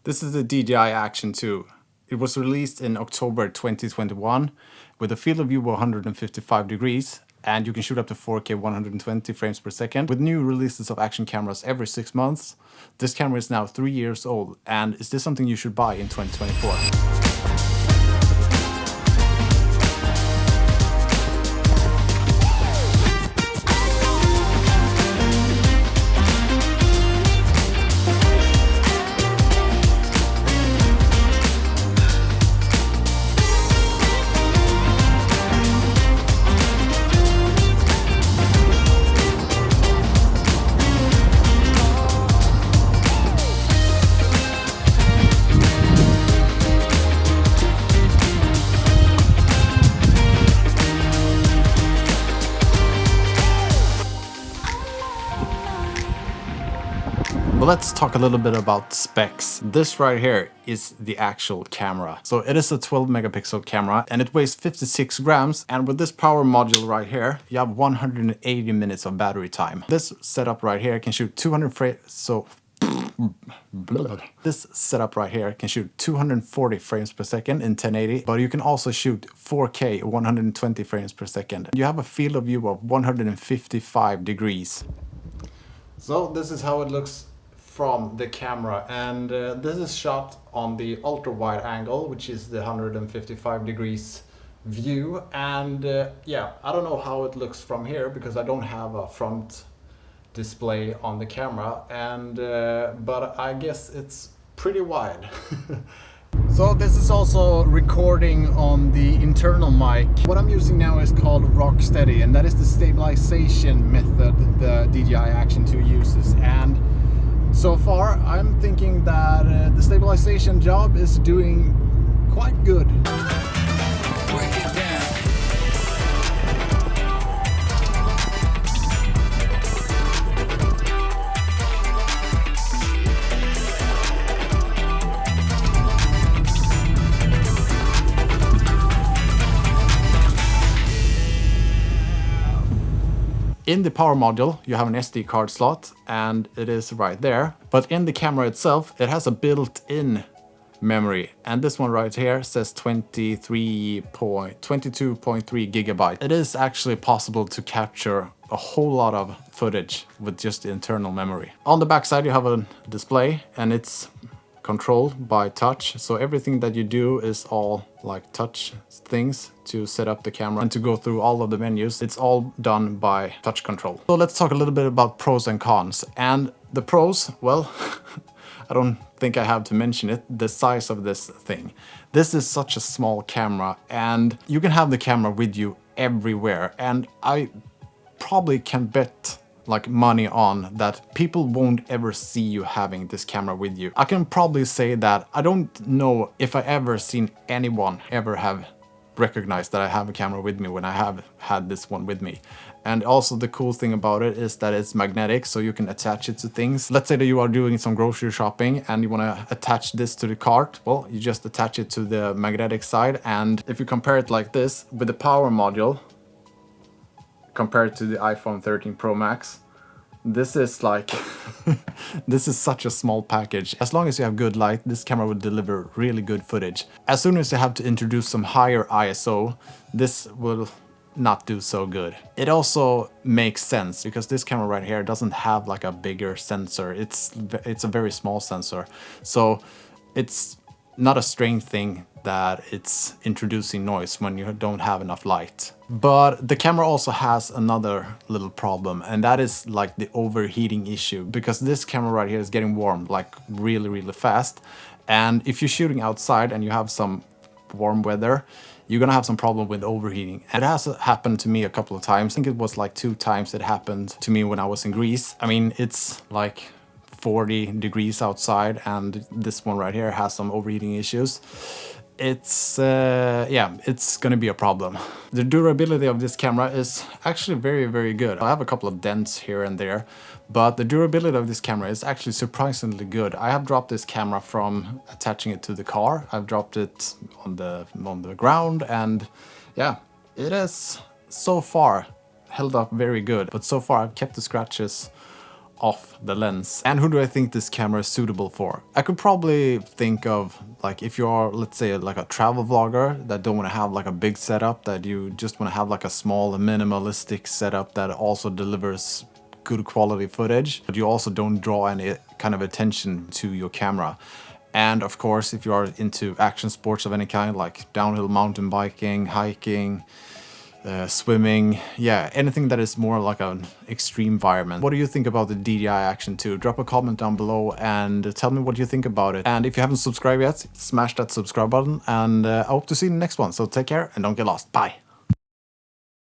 This is the DJI Action 2. It was released in October 2021 with a field of view of 155 degrees, and you can shoot up to 4K 120 frames per second. With new releases of action cameras every 6 months, this camera is now 3 years old. And is this something you should buy in 2024? But let's talk a little bit about specs. This right here is the actual camera. So it is a 12 megapixel camera and it weighs 56 grams. And with this power module right here, you have 180 minutes of battery time. This setup right here can shoot 200 frames. So this setup right here can shoot 240 frames per second in 1080, but you can also shoot 4K 120 frames per second. You have a field of view of 155 degrees. So this is how it looks from the camera, and this is shot on the ultra wide angle, which is the 155 degrees view. And yeah, I don't know how it looks from here because I don't have a front display on the camera, and but I guess it's pretty wide. So this is also recording on the internal mic. What I'm using now is called Rocksteady, and that is the stabilization method the DJI Action 2 uses. And so far, I'm thinking that the stabilization job is doing quite good. Break it down. In the power module, you have an SD card slot, and it is right there. But in the camera itself, it has a built-in memory. And this one right here says 22.3 gigabyte. It is actually possible to capture a whole lot of footage with just the internal memory. On the back side, you have a display, and it's controlled by touch. So everything that you do is all like touch things to set up the camera and to go through all of the menus. It's all done by touch control. So let's talk a little bit about pros and cons. And the pros, well, I don't think I have to mention it, the size of this thing. This is such a small camera, and you can have the camera with you everywhere. And I probably can bet like money on that people won't ever see you having this camera with you. I can probably say that I don't know if I ever seen anyone ever have recognized that I have a camera with me when I have had this one with me. And also the cool thing about it is that it's magnetic, so you can attach it to things. Let's say that you are doing some grocery shopping and you want to attach this to the cart. Well, you just attach it to the magnetic side, and if you compare it like this with the power module compared to the iPhone 13 Pro Max, this is like this is such a small package. As long as you have good light, this camera will deliver really good footage. As soon as you have to introduce some higher ISO, this will not do so good. It also makes sense because this camera right here doesn't have like a bigger sensor. It's a very small sensor. So it's not a strange thing that it's introducing noise when you don't have enough light. But the camera also has another little problem, and that is like the overheating issue, because this camera right here is getting warm like really fast. And if you're shooting outside and you have some warm weather, you're gonna have some problem with overheating. And it has happened to me a couple of times. I think it was like 2 times it happened to me when I was in Greece. I mean, it's like 40 degrees outside, and this one right here has some overheating issues. It's yeah, it's gonna be a problem. The durability of this camera is actually very good. I have a couple of dents here and there, but the durability of this camera is actually surprisingly good. I have dropped this camera from attaching it to the car. I've dropped it on the ground, and yeah, it has so far held up very good. But so far I've kept the scratches off the lens. And who do I think this camera is suitable for? I could probably think of, like, if you are, let's say, like a travel vlogger that don't want to have like a big setup, that you just want to have like a small minimalistic setup that also delivers good quality footage, but you also don't draw any kind of attention to your camera. And of course, if you are into action sports of any kind, like downhill mountain biking, hiking, swimming, yeah, anything that is more like an extreme environment. What do you think about the DJI Action 2? Drop a comment down below and tell me what you think about it. And if you haven't subscribed yet, smash that subscribe button, and I hope to see you in the next one. So take care and don't get lost. Bye.